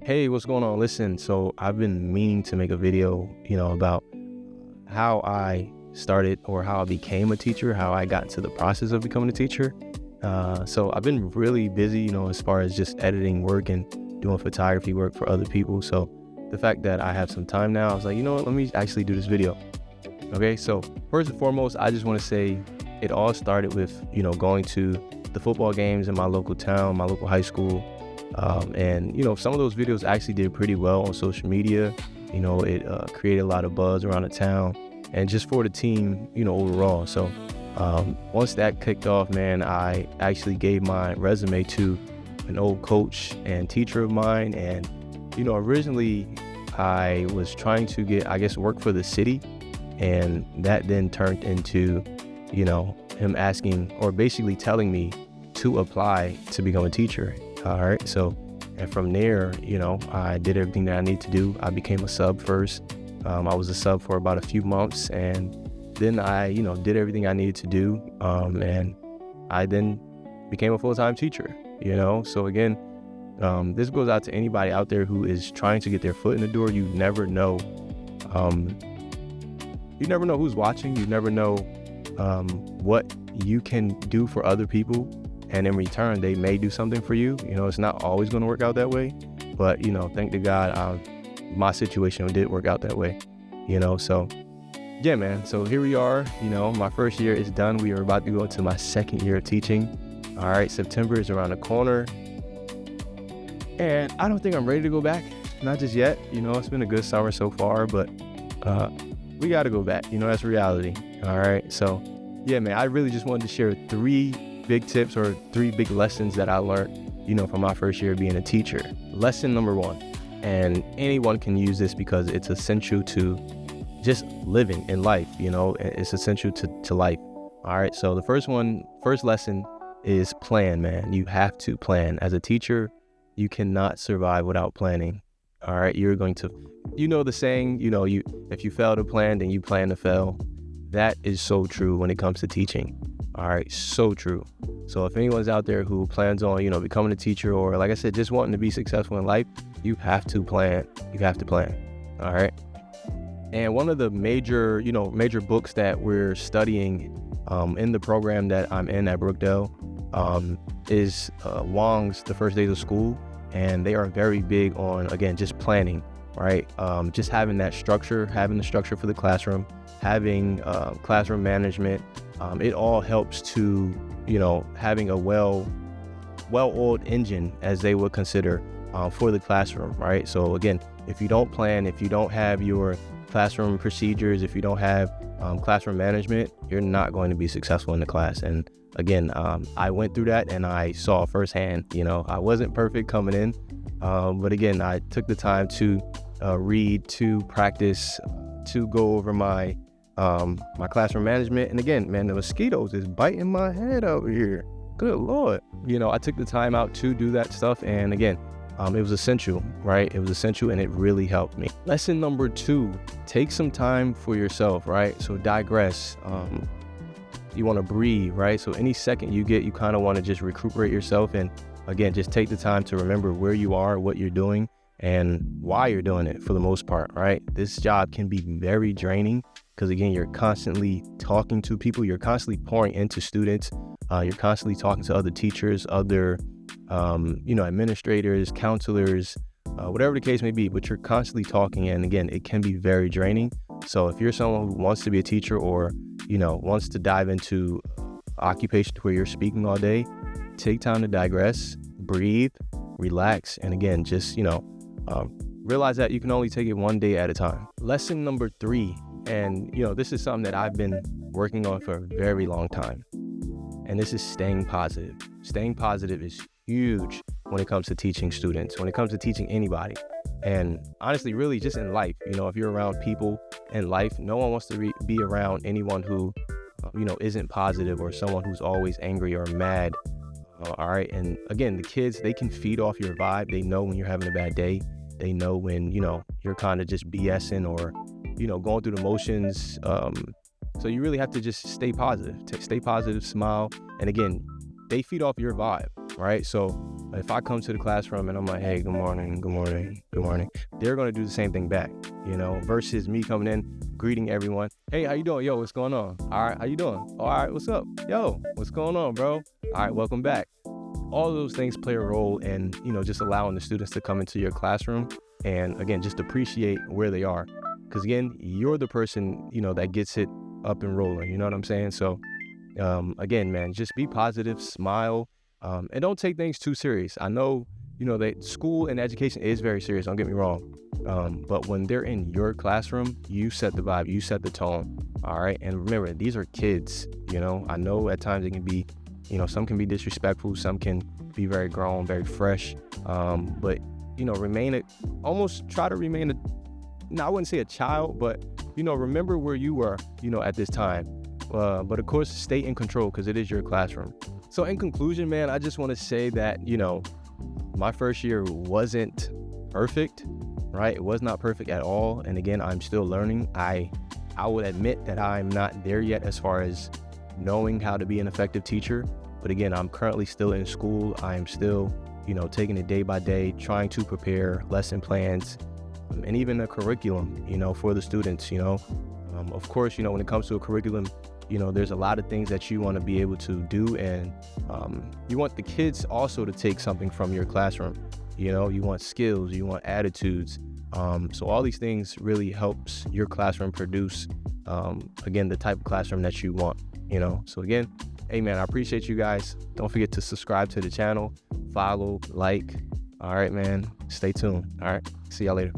Hey, what's going on? Listen, so I've been meaning to make a video, about how I started or how I became a teacher, how I got into the process of becoming a teacher. So I've been really busy, as far as just editing work and doing photography work for other people. So the fact that I have some time now, I was like, you know what, let me actually do this video. Okay, so first and foremost, I just want to say it all started with, going to the football games in my local town, my local high school. And some of those videos actually did pretty well on social media. It created a lot of buzz around the town and just for the team, overall. So once that kicked off, man, I actually gave my resume to an old coach and teacher of mine. And, originally I was trying to get, work for the city. And that then turned into, him asking or basically telling me to apply to become a teacher. All right. So, and from there, I did everything that I need to do. I became a sub first. I was a sub for about a few months, and then I, did everything I needed to do. And I then became a full-time teacher, So again, this goes out to anybody out there who is trying to get their foot in the door. You never know. You never know who's watching. You never know what you can do for other people. And in return, they may do something for you. It's not always going to work out that way. But, thank to God, my situation did work out that way, So, yeah, man. So here we are. My first year is done. We are about to go into my second year of teaching. All right. September is around the corner. And I don't think I'm ready to go back. Not just yet. It's been a good summer so far. But we got to go back. That's reality. All right. So, yeah, man, I really just wanted to share 3 big tips or 3 big lessons that I learned, from my first year being a teacher. Lesson number 1, and anyone can use this because it's essential to just living in life, it's essential to life. All right. So the first lesson is plan, man. You have to plan. As a teacher, you cannot survive without planning. All right. You're going to, the saying, if you fail to plan, then you plan to fail. That is so true when it comes to teaching. All right, so true. So if anyone's out there who plans on, becoming a teacher or, like I said, just wanting to be successful in life, you have to plan. You have to plan. All right. And one of the major books that we're studying in the program that I'm in at Brookdale is Wong's The First Days of School. And they are very big on, again, just planning, right? Just having that structure, having the structure for the classroom, having classroom management. It all helps to, having a well-oiled engine, as they would consider, for the classroom, right? So again, if you don't plan, if you don't have your classroom procedures, if you don't have classroom management, you're not going to be successful in the class. And again, I went through that and I saw firsthand, I wasn't perfect coming in, but again, I took the time to read, to practice, to go over my classroom management. And again, man, the mosquitoes is biting my head over here. Good Lord. I took the time out to do that stuff. And again, it was essential, right? It was essential and it really helped me. Lesson number 2, take some time for yourself, right? So digress. You want to breathe, right? So any second you get, you kind of want to just recuperate yourself. And again, just take the time to remember where you are, what you're doing, and why you're doing it for the most part, right? This job can be very draining. Because again, you're constantly talking to people, you're constantly pouring into students, you're constantly talking to other teachers, other, administrators, counselors, whatever the case may be, but you're constantly talking. And again, it can be very draining. So if you're someone who wants to be a teacher or, wants to dive into occupation where you're speaking all day, take time to digress, breathe, relax. And again, just, realize that you can only take it one day at a time. Lesson number 3. And, this is something that I've been working on for a very long time. And this is staying positive. Staying positive is huge when it comes to teaching students, when it comes to teaching anybody. And honestly, really just in life, if you're around people in life, no one wants to be around anyone who, isn't positive or someone who's always angry or mad. All right. And again, the kids, they can feed off your vibe. They know when you're having a bad day. They know when, you're kind of just BSing or, going through the motions. So you really have to just stay positive, smile. And again, they feed off your vibe. right? So if I come to the classroom and I'm like, hey, good morning, good morning, good morning, they're going to do the same thing back, versus me coming in, greeting everyone. Hey, how you doing? Yo, what's going on? All right, how you doing? All right, what's up? Yo, what's going on, bro? All right, welcome back. All of those things play a role in, just allowing the students to come into your classroom and, again, just appreciate where they are. Because, again, you're the person, that gets it up and rolling. You know what I'm saying? So, again, man, just be positive, smile, and don't take things too serious. I know, that school and education is very serious. Don't get me wrong. But when they're in your classroom, you set the vibe, you set the tone. All right. And remember, these are kids. I know at times it can be, some can be disrespectful, some can be very grown, very fresh. But, try to remain I wouldn't say a child, but, remember where you were, at this time. But of course, stay in control because it is your classroom. So in conclusion, man, I just want to say that, my first year wasn't perfect, right? It was not perfect at all. And again, I'm still learning. I would admit that I'm not there yet as far as knowing how to be an effective teacher. But again, I'm currently still in school. I'm still, taking it day by day, trying to prepare lesson plans and even a curriculum, for the students, Of course, when it comes to a curriculum, there's a lot of things that you want to be able to do. And you want the kids also to take something from your classroom. You want skills, you want attitudes. So all these things really helps your classroom produce, again, the type of classroom that you want, So again, hey man, I appreciate you guys. Don't forget to subscribe to the channel, follow, like. All right, man, stay tuned. All right, see y'all later.